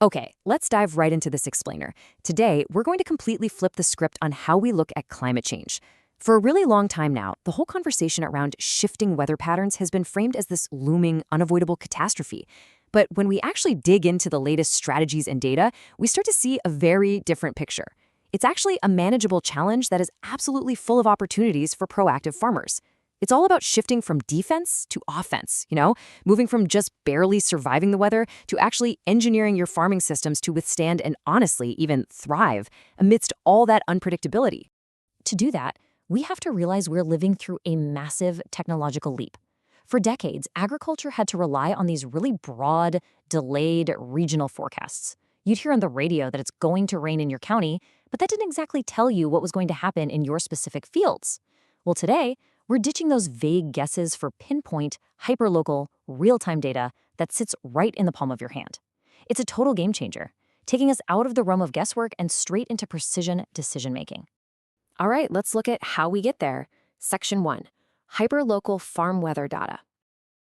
Okay, let's dive right into this explainer. Today, we're going to completely flip the script on how we look at climate change. For a really long time now, the whole conversation around shifting weather patterns has been framed as this looming, unavoidable catastrophe. But when we actually dig into the latest strategies and data, we start to see a very different picture. It's actually a manageable challenge that is absolutely full of opportunities for proactive farmers. It's all about shifting from defense to offense, moving from just barely surviving the weather to actually engineering your farming systems to withstand and honestly even thrive amidst all that unpredictability. To do that, we have to realize we're living through a massive technological leap. For decades, agriculture had to rely on these really broad, delayed regional forecasts. You'd hear on the radio that it's going to rain in your county, but that didn't exactly tell you what was going to happen in your specific fields. Well, today, we're ditching those vague guesses for pinpoint, hyperlocal, real-time data that sits right in the palm of your hand. It's a total game changer, taking us out of the realm of guesswork and straight into precision decision-making. All right, let's look at how we get there. Section 1. Hyperlocal farm weather data.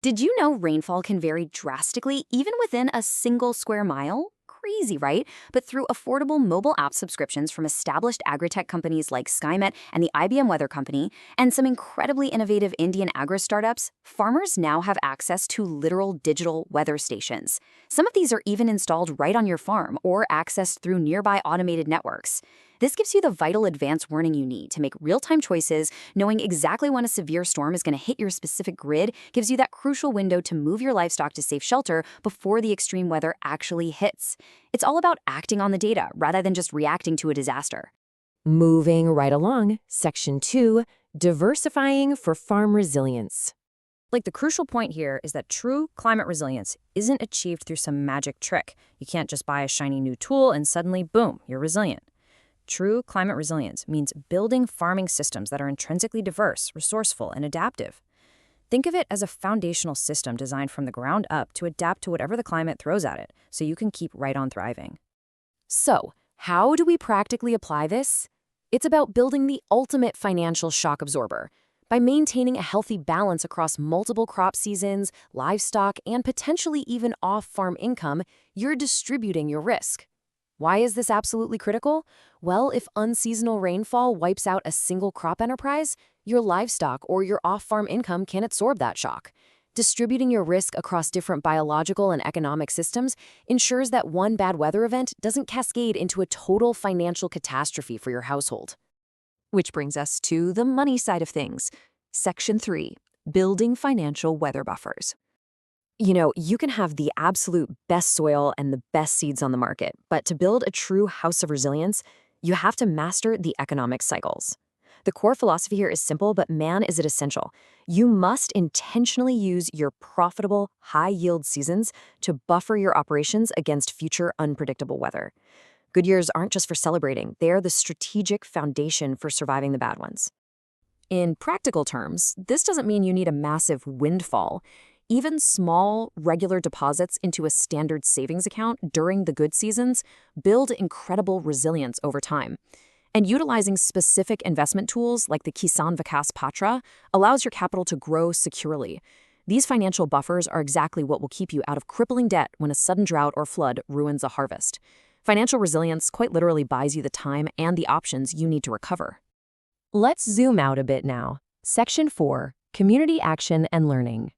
Did you know rainfall can vary drastically even within a single square mile? Crazy, right? But through affordable mobile app subscriptions from established agri-tech companies like SkyMet and the IBM Weather Company, and some incredibly innovative Indian agri-startups, farmers now have access to literal digital weather stations. Some of these are even installed right on your farm or accessed through nearby automated networks. This gives you the vital advance warning you need to make real-time choices. Knowing exactly when a severe storm is going to hit your specific grid gives you that crucial window to move your livestock to safe shelter before the extreme weather actually hits. It's all about acting on the data rather than just reacting to a disaster. Moving right along, Section 2, diversifying for farm resilience. The crucial point here is that true climate resilience isn't achieved through some magic trick. You can't just buy a shiny new tool and suddenly, boom, you're resilient. True climate resilience means building farming systems that are intrinsically diverse, resourceful, and adaptive. Think of it as a foundational system designed from the ground up to adapt to whatever the climate throws at it, so you can keep right on thriving. So, how do we practically apply this? It's about building the ultimate financial shock absorber. By maintaining a healthy balance across multiple crop seasons, livestock, and potentially even off-farm income, you're distributing your risk. Why is this absolutely critical? Well, if unseasonal rainfall wipes out a single crop enterprise, your livestock or your off-farm income can absorb that shock. Distributing your risk across different biological and economic systems ensures that one bad weather event doesn't cascade into a total financial catastrophe for your household. Which brings us to the money side of things. Section 3, building financial weather buffers. You can have the absolute best soil and the best seeds on the market, but to build a true house of resilience, you have to master the economic cycles. The core philosophy here is simple, but man, is it essential. You must intentionally use your profitable, high-yield seasons to buffer your operations against future unpredictable weather. Good years aren't just for celebrating, they are the strategic foundation for surviving the bad ones. In practical terms, this doesn't mean you need a massive windfall. Even small, regular deposits into a standard savings account during the good seasons build incredible resilience over time. And utilizing specific investment tools like the Kisan Vikas Patra allows your capital to grow securely. These financial buffers are exactly what will keep you out of crippling debt when a sudden drought or flood ruins a harvest. Financial resilience quite literally buys you the time and the options you need to recover. Let's zoom out a bit now. Section 4, community action and learning.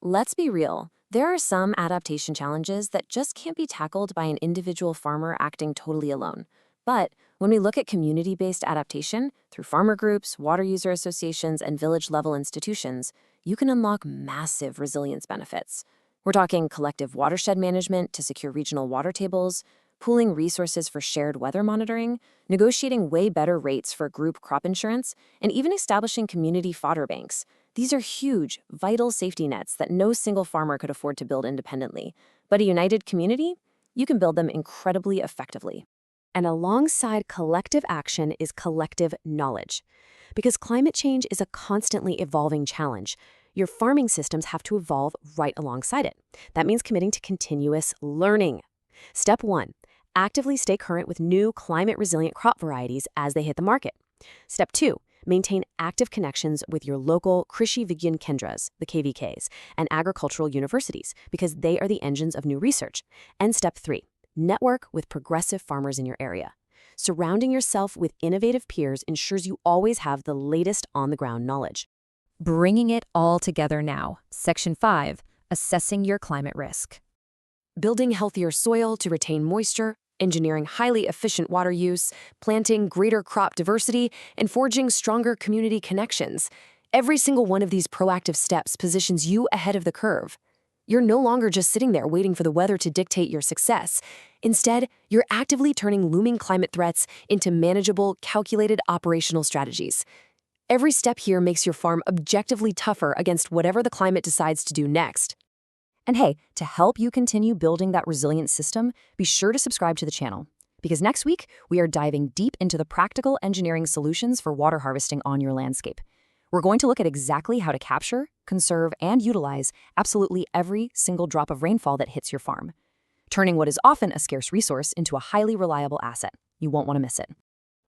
Let's be real. There are some adaptation challenges that just can't be tackled by an individual farmer acting totally alone. But when we look at community-based adaptation through farmer groups, water user associations, and village-level institutions, you can unlock massive resilience benefits. We're talking collective watershed management to secure regional water tables, pooling resources for shared weather monitoring, negotiating way better rates for group crop insurance, and even establishing community fodder banks. These are huge, vital safety nets that no single farmer could afford to build independently. But a united community, you can build them incredibly effectively. And alongside collective action is collective knowledge. Because climate change is a constantly evolving challenge, your farming systems have to evolve right alongside it. That means committing to continuous learning. Step 1, actively stay current with new climate-resilient crop varieties as they hit the market. Step 2, maintain active connections with your local Krishi Vigyan Kendras, the KVKs, and agricultural universities, because they are the engines of new research. And Step 3, Network with progressive farmers in your area. Surrounding yourself with innovative peers ensures you always have the latest on-the-ground knowledge. Bringing it all together now. Section 5. Assessing your climate risk. Building healthier soil to retain moisture, engineering highly efficient water use, planting greater crop diversity, and forging stronger community connections. Every single one of these proactive steps positions you ahead of the curve. You're no longer just sitting there waiting for the weather to dictate your success. Instead, you're actively turning looming climate threats into manageable, calculated operational strategies. Every step here makes your farm objectively tougher against whatever the climate decides to do next. And hey, to help you continue building that resilient system, be sure to subscribe to the channel. Because next week, we are diving deep into the practical engineering solutions for water harvesting on your landscape. We're going to look at exactly how to capture, conserve, and utilize absolutely every single drop of rainfall that hits your farm, turning what is often a scarce resource into a highly reliable asset. You won't want to miss it.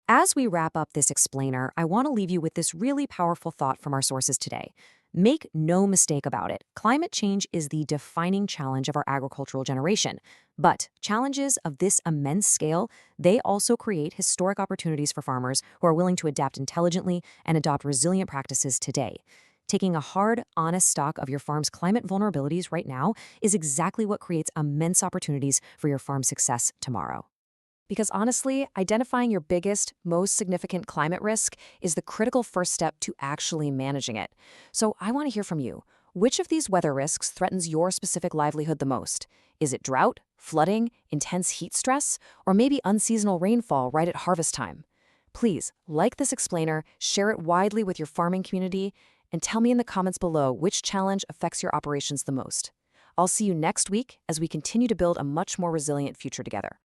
As we wrap up this explainer, I want to leave you with this really powerful thought from our sources today. Make no mistake about it, climate change is the defining challenge of our agricultural generation. But challenges of this immense scale, they also create historic opportunities for farmers who are willing to adapt intelligently and adopt resilient practices today. Taking a hard, honest stock of your farm's climate vulnerabilities right now is exactly what creates immense opportunities for your farm's success tomorrow. Because honestly, identifying your biggest, most significant climate risk is the critical first step to actually managing it. So I want to hear from you. Which of these weather risks threatens your specific livelihood the most? Is it drought, flooding, intense heat stress, or maybe unseasonal rainfall right at harvest time? Please, like this explainer, share it widely with your farming community, and tell me in the comments below which challenge affects your operations the most. I'll see you next week as we continue to build a much more resilient future together.